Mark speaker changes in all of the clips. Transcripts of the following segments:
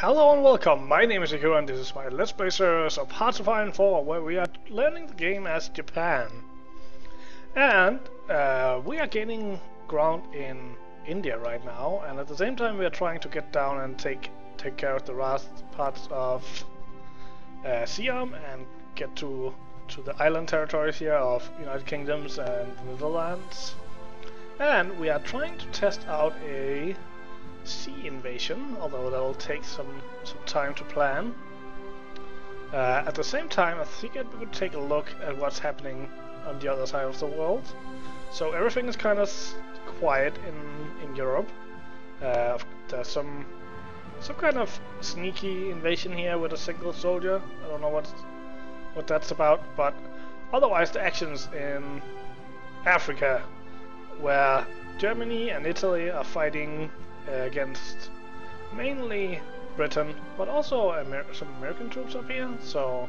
Speaker 1: Hello and welcome, my name is HOI4 and this is my Let's Play series of HOI4 where we are learning the game as Japan. And we are gaining ground in India right now, and at the same time we are trying to get down and take care of the last parts of Siam and get to the island territories here of United Kingdoms and the Netherlands. And we are trying to test out a sea invasion, although that will take some time to plan. At the same time, I think we could take a look at what's happening on the other side of the world. So everything is kind of quiet in Europe. There's some kind of sneaky invasion here with a single soldier. I don't know what that's about, but otherwise the actions in Africa, where Germany and Italy are fighting against mainly Britain, but also some American troops up here, so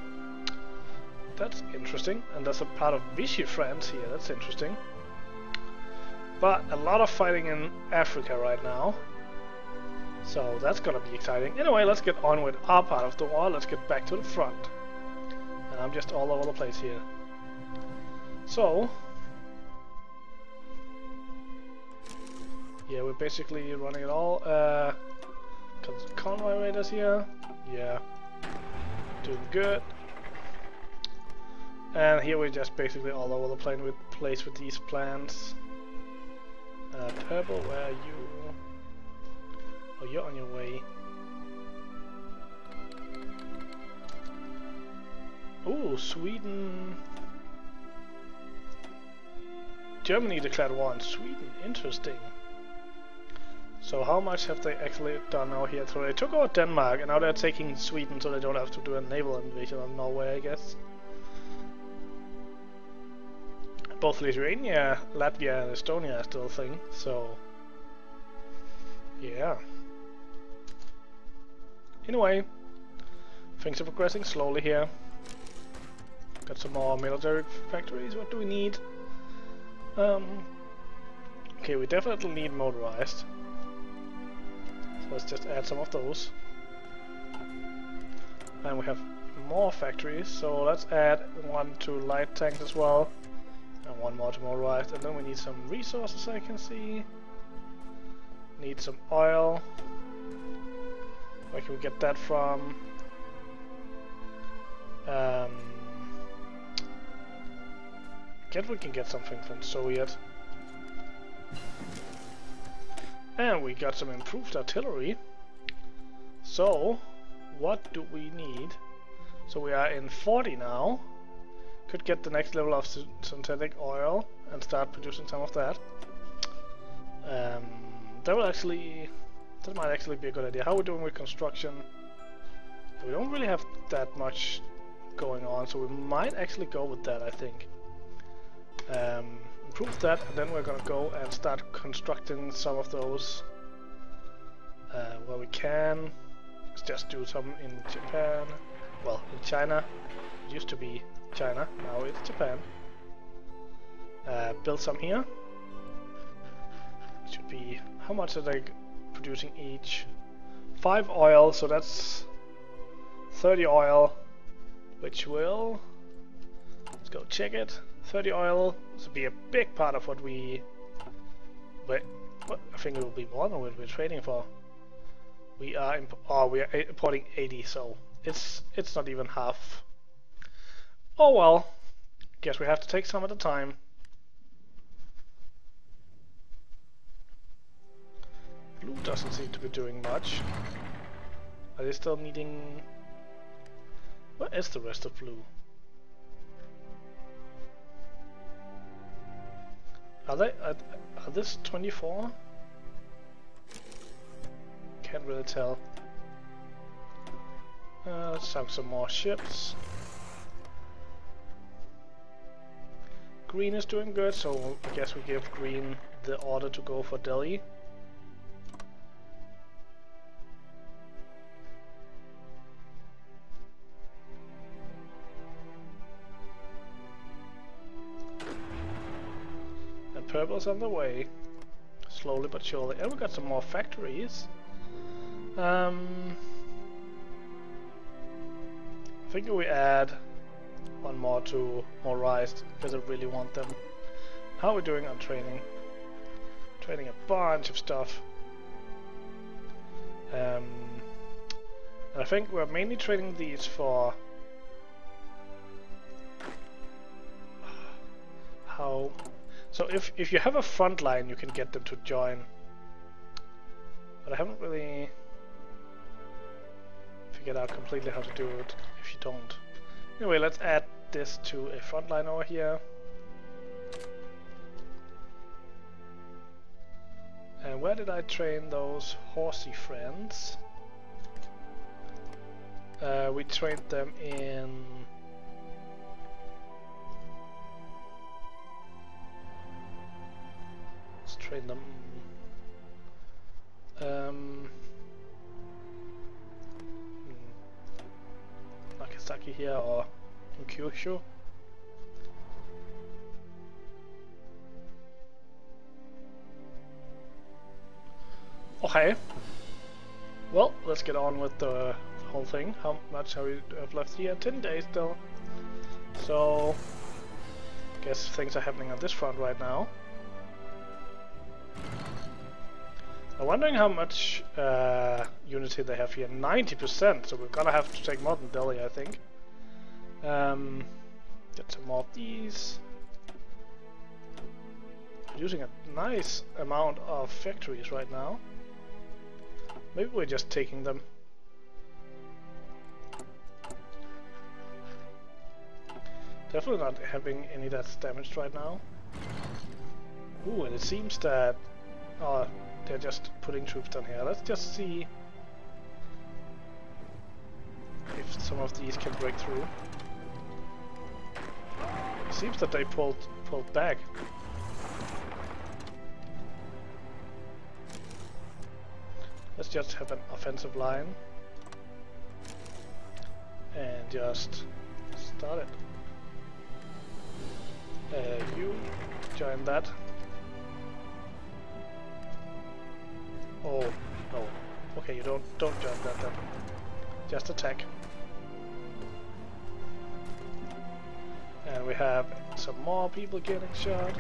Speaker 1: that's interesting. And there's a part of Vichy France here, that's interesting. But a lot of fighting in Africa right now, so that's gonna be exciting. Anyway, let's get on with our part of the war. Let's get back to the front. And I'm just all over the place here. So yeah, we're basically running it all. Convoy raiders here. Yeah, doing good. And here we're just basically all over the place with these plans. Purple, where are you? Oh, you're on your way. Ooh, Sweden. Germany declared war on Sweden. Interesting. So how much have they actually done now here? So they took over Denmark and now they're taking Sweden, so they don't have to do a naval invasion of Norway, I guess. Both Lithuania, Latvia and Estonia are still a thing, so yeah. Anyway, things are progressing slowly here. Got some more military factories. What do we need? Okay, we definitely need motorized. So let's just add some of those. And we have more factories, so let's add one to light tanks as well. And one more to motorized. And then we need some resources, I can see. Need some oil. Where can we get that from? Guess we can get something from Soviet. And we got some improved artillery. So, what do we need? So we are in 40 now. Could get the next level of synthetic oil and start producing some of that. That might actually be a good idea. How are we doing with construction? We don't really have that much going on, so we might actually go with that, I think. Improve that, and then we're gonna go and start constructing some of those where we can. Let's just do some in Japan. Well, in China. It used to be China, now it's Japan. Build some here. It should be, how much are they producing each? 5 oil, so that's 30 oil, which will, let's go check it. 30 oil, this will be a big part of what we, I think it will be more than what we're trading for. We are importing 80, so it's not even half. Oh well, guess we have to take some at a time. Blue doesn't seem to be doing much. Are they still needing? Where is the rest of blue? Are this 24? Can't really tell. Let's have some more ships. Green is doing good, so I guess we give green the order to go for Delhi. Purple's on the way, slowly but surely. And we got some more factories. think we add one more to motorized because I really want them. How are we doing on training? Training a bunch of stuff. And I think we're mainly training these for how. So if you have a front line, you can get them to join. But I haven't really figured out completely how to do it if you don't. Anyway, let's add this to a front line over here. And where did I train those horsey friends? We trained them in... Let's train them... Nagasaki here or in Kyushu. Okay. Well, let's get on with the whole thing. How much have we left here? 10 days still. So, guess things are happening on this front right now. I'm wondering how much unity they have here. 90%, so we're gonna have to take more than Delhi, I think. Get some more of these. Using a nice amount of factories right now. Maybe we're just taking them. Definitely not having any that's damaged right now. Ooh, and it seems that they're just putting troops down here. Let's just see if some of these can break through. It seems that they pulled back. Let's just have an offensive line and just start it. You join that. Oh no. Okay, you don't join that then. Just attack. And we have some more people getting shot.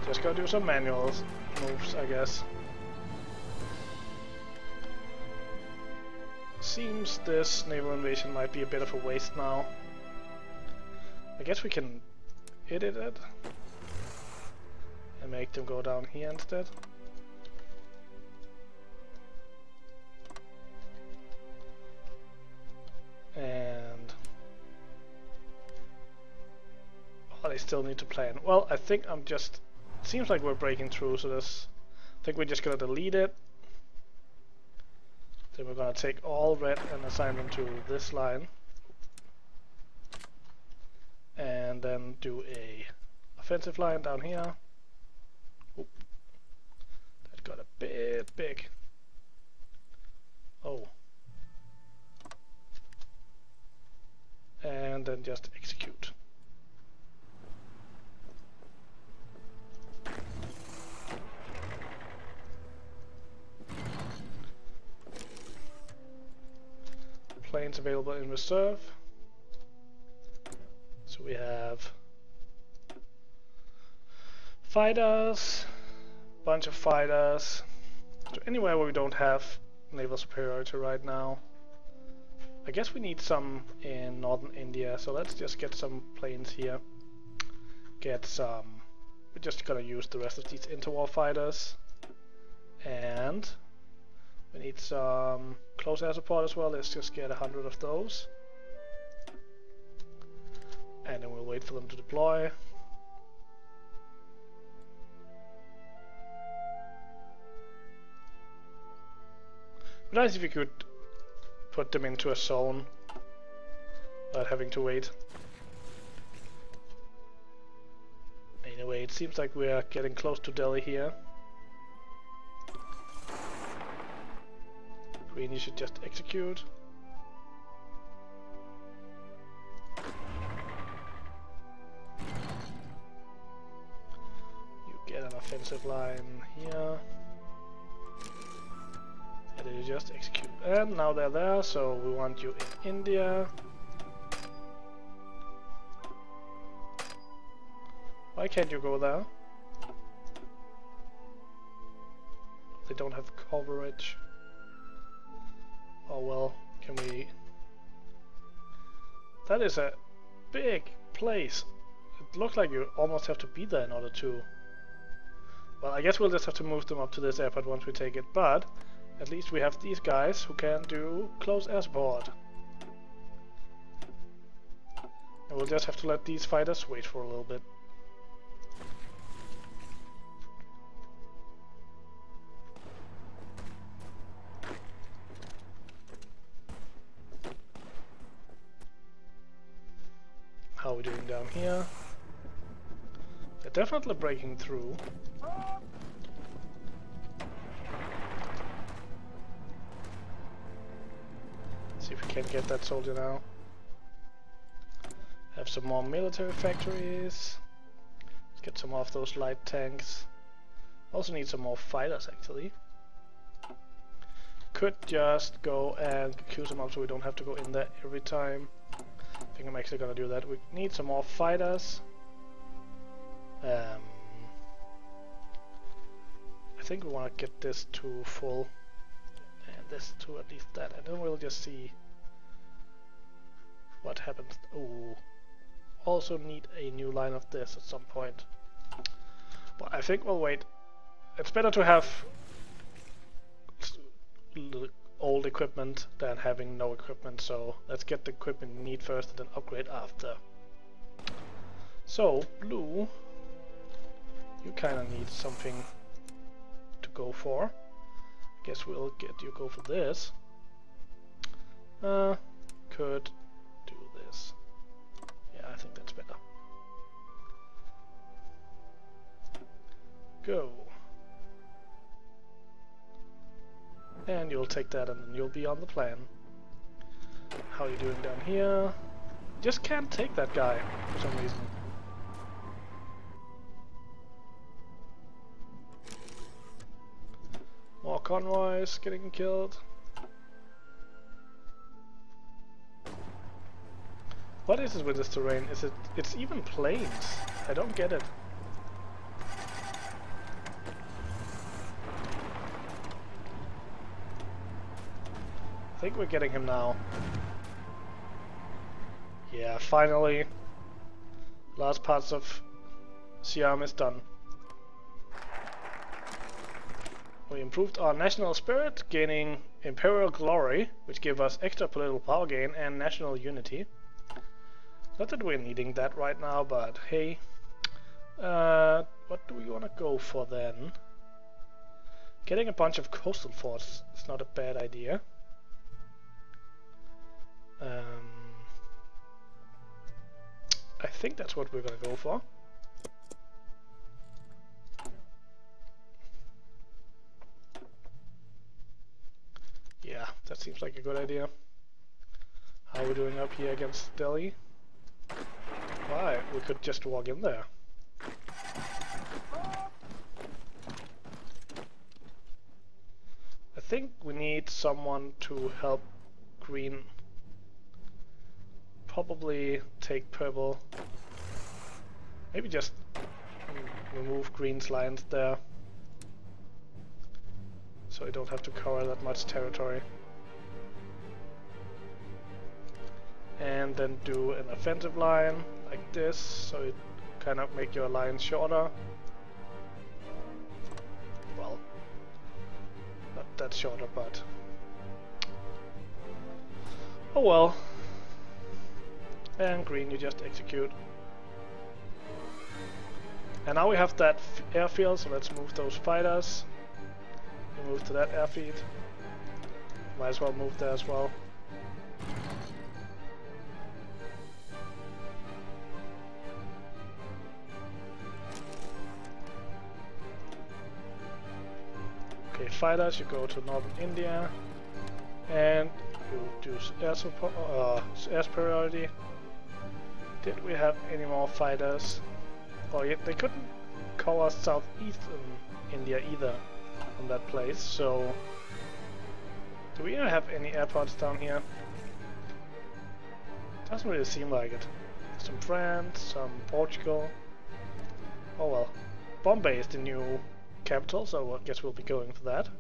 Speaker 1: Just gotta do some manual moves, I guess. Seems this naval invasion might be a bit of a waste now. I guess we can edit it and make them go down here instead. And oh, they still need to plan. Well, I think I'm just. Seems like we're breaking through, so this. I think we're just gonna delete it. Then we're gonna take all red and assign them to this line. And then do a offensive line down here. Oop. That got a bit big. Oh. And then just execute. Planes available in reserve. So we have fighters, bunch of fighters. So anywhere where we don't have naval superiority right now. I guess we need some in northern India, so let's just get some planes here. Get some. We're just gonna use the rest of these interwar fighters, and we need some close air support as well. Let's just get 100 of those. And then we'll wait for them to deploy. It'd be nice if you could put them into a zone without having to wait. Anyway, it seems like we're getting close to Delhi here. Green, you should just execute. You get an offensive line here. And then you just execute. And now they're there, so we want you in India. Why can't you go there? They don't have coverage. Oh well, can we... That is a big place. It looks like you almost have to be there in order to... Well, I guess we'll just have to move them up to this airport once we take it, but at least we have these guys who can do close air support. And we'll just have to let these fighters wait for a little bit. How are we doing down here? They're definitely breaking through. See if we can get that soldier now. Have some more military factories. Let's get some more of those light tanks. Also need some more fighters actually. Could just go and queue them up so we don't have to go in there every time. I think I'm actually gonna do that. We need some more fighters. I think we want to get this to full and this to at least that, and then we'll just see what happens. Oh, also need a new line of this at some point. But I think we'll wait. It's better to have old equipment than having no equipment, so let's get the equipment we need first and then upgrade after. So, blue, you kinda need something to go for. Guess we'll get you go for this. Could do this. Yeah, I think that's better. Go. And you'll take that and then you'll be on the plan. How are you doing down here? Just can't take that guy for some reason. More convoys getting killed. What is it with this terrain? It's even plains? I don't get it. I think we're getting him now. Yeah, finally. Last parts of Siam is done. We improved our national spirit, gaining imperial glory, which gave us extra political power gain and national unity. Not that we're needing that right now, but hey. What do we want to go for then? Getting a bunch of coastal forts is not a bad idea. I think that's what we're gonna go for. Yeah, that seems like a good idea. How are we doing up here against Delhi? Why? We could just walk in there. I think we need someone to help green. Probably take purple. Maybe just remove green's lines there, so we don't have to cover that much territory. And then do an offensive line like this, so it kind of make your lines shorter. Well, not that shorter, but oh well. And green, you just execute. And now we have that airfield, so let's move those fighters. We move to that airfield. Might as well move there as well. Okay, fighters, you go to northern India. And you do air support, air superiority. Did we have any more fighters? Oh yeah, they couldn't cover southeast in India either from that place, so Do we have any airports down here? Doesn't really seem like it. Some France, some Portugal. Oh well. Bombay is the new capital, so I guess we'll be going for that.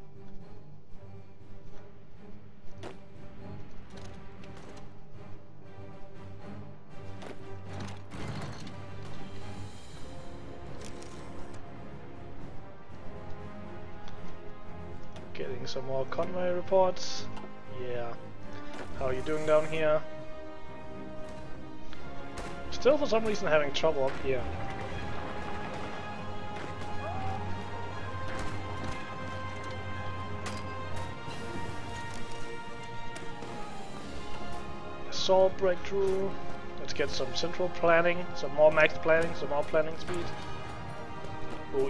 Speaker 1: Getting some more convoy reports. Yeah. How are you doing down here? Still for some reason having trouble up here. Assault breakthrough. Let's get some central planning, some more max planning, some more planning speed. Oh,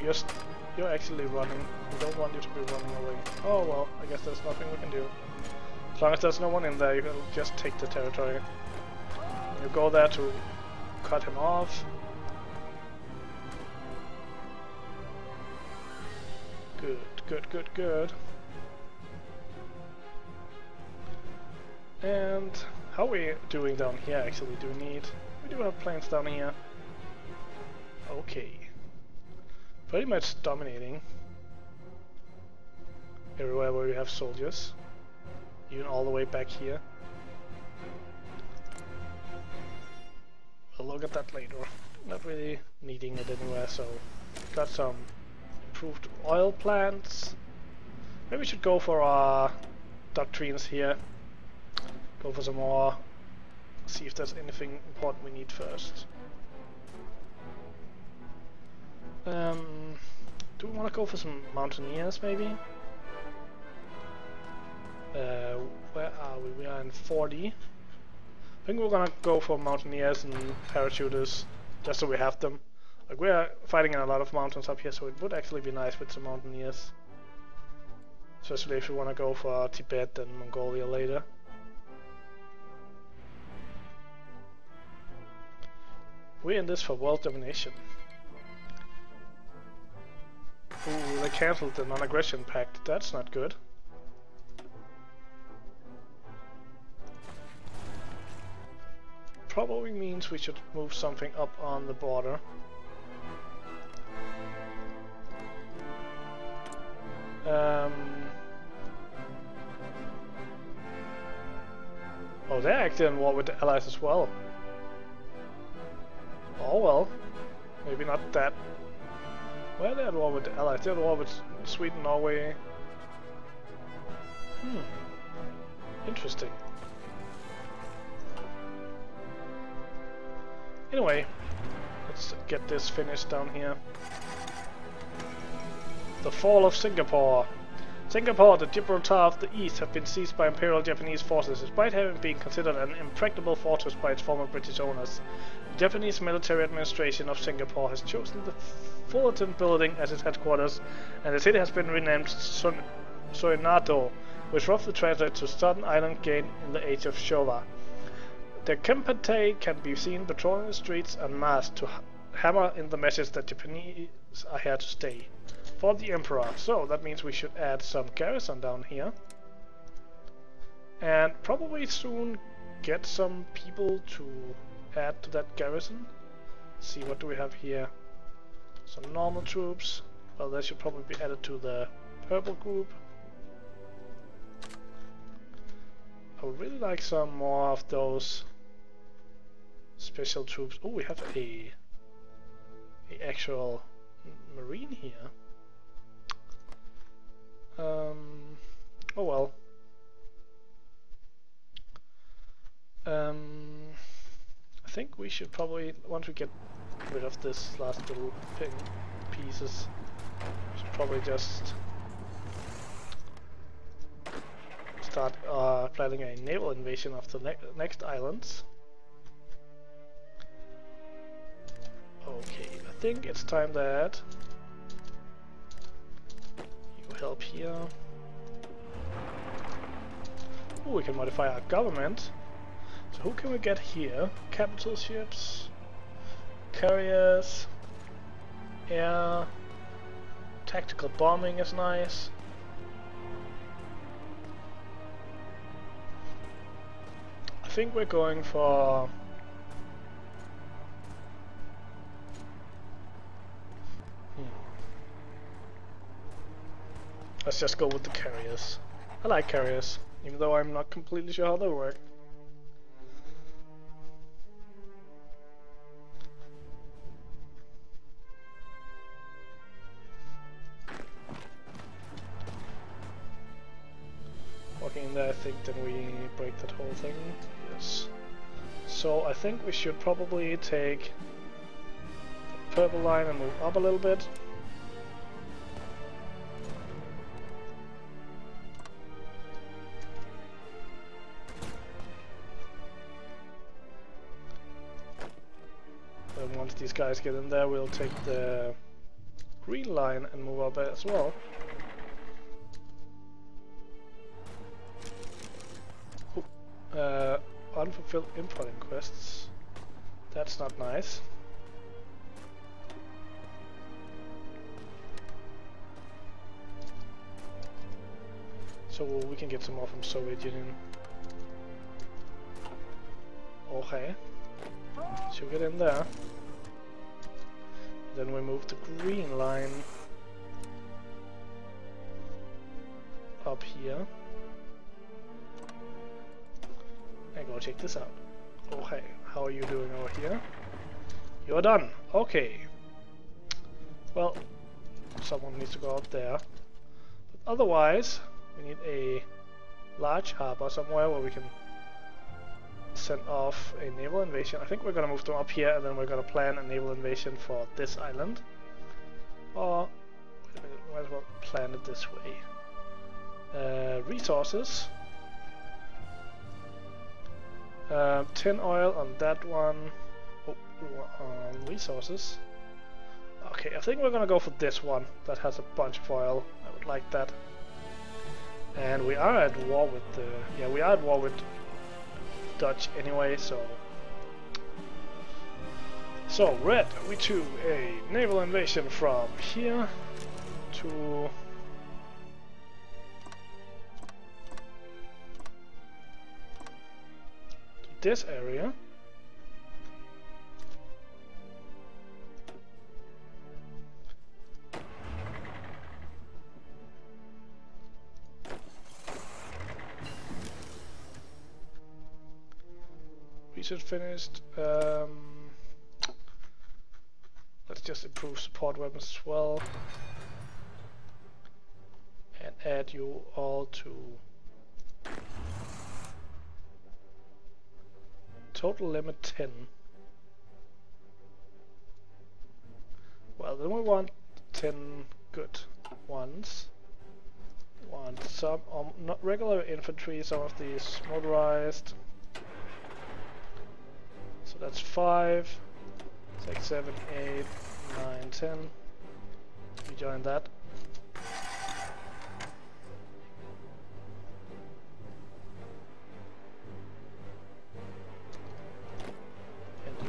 Speaker 1: you're actually running. We don't want you to be running away. Oh well, I guess there's nothing we can do. As long as there's no one in there, you can just take the territory. You go there to cut him off. Good, good, good, good. And how are we doing down here actually? We do have planes down here. Okay. Pretty much dominating everywhere where we have soldiers, even all the way back here. We'll look at that later. Not really needing it anywhere, so got some improved oil plants. Maybe we should go for our doctrines here. Go for some more. See if there's anything important we need first. Do we want to go for some mountaineers, maybe? Where are we? We are in 40. I think we're gonna go for mountaineers and parachuters, just so we have them. Like, we are fighting in a lot of mountains up here, so it would actually be nice with some mountaineers. Especially if we want to go for Tibet and Mongolia later. We're in this for world domination. Ooh, they cancelled the non-aggression pact. That's not good. Probably means we should move something up on the border. Oh, they're actually in war with the Allies as well. Oh well. Maybe not that. Where are they at war with the Allies? They're at war with Sweden, Norway. Interesting. Anyway, let's get this finished down here. The fall of Singapore. Singapore, the Gibraltar of the East, have been seized by Imperial Japanese forces, despite having been considered an impregnable fortress by its former British owners. The Japanese military administration of Singapore has chosen the Fullerton building as its headquarters, and the city has been renamed Soenato, which roughly translates to Southern Island gained in the age of Showa. The Kempatei can be seen patrolling the streets en masse to hammer in the message that Japanese are here to stay. For the Emperor. So that means we should add some garrison down here. And probably soon get some people to add to that garrison. Let's see, what do we have here? Some normal troops. Well, they should probably be added to the purple group. I would really like some more of those special troops. Oh, we have a actual marine here. Oh well. I think we should probably, once we get rid of this last little pieces, we should probably just start planning a naval invasion of the next islands. Okay, I think it's time that you help here. Oh, we can modify our government. So who can we get here? Capital ships, carriers, air, tactical bombing is nice. think we're going for... Let's just go with the carriers. I like carriers, even though I'm not completely sure how they work. Walking in there, I think then we break that whole thing. Yes. So I think we should probably take the purple line and move up a little bit. Then once these guys get in there, we'll take the green line and move up as well. Unfulfilled importing quests. That's not nice. So we can get some more from Soviet Union. Okay. So get in there. Then we move the green line up here. And go check this out. Okay, how are you doing over here? You're done. Okay. Well, someone needs to go up there. But otherwise, we need a large harbor somewhere where we can send off a naval invasion. I think we're gonna move them up here, and then we're gonna plan a naval invasion for this island. Or wait a minute, might as well plan it this way. Resources. 10 oil on that one. Oh, resources. Okay, I think we're gonna go for this one that has a bunch of oil. I would like that. And we are at war with the... yeah, we are at war with Dutch anyway, so... So, red, we do a naval invasion from here to... this area. Research finished. Let's just improve support weapons as well. And add you all to total limit 10. Well, then we want 10 good ones. We want some not regular infantry, some of these motorized. So that's 5, 6, 7, 8, 9, 10. We join that.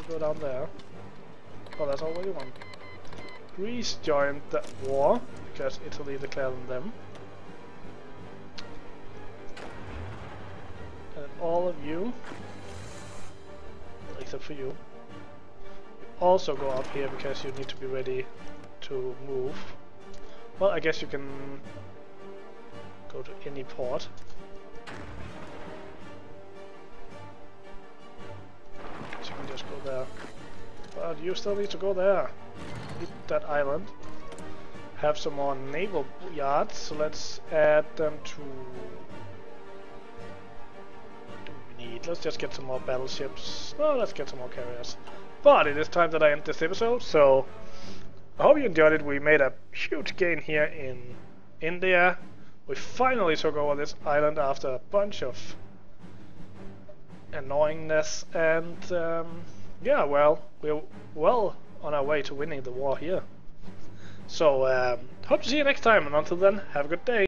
Speaker 1: Go down there. Oh, that's already one. Greece joined the war because Italy declared on them. And all of you, except for you, also go up here because you need to be ready to move. Well, I guess you can go to any port. You can just go there. But you still need to go there. Need that island. Have some more naval yards, so let's add them to... what do we need? Let's just get some more battleships. No, let's get some more carriers. But it is time that I end this episode, so I hope you enjoyed it. We made a huge gain here in India. We finally took over this island after a bunch of annoyingness, and yeah, well, we're well on our way to winning the war here. So hope to see you next time, and until then, have a good day.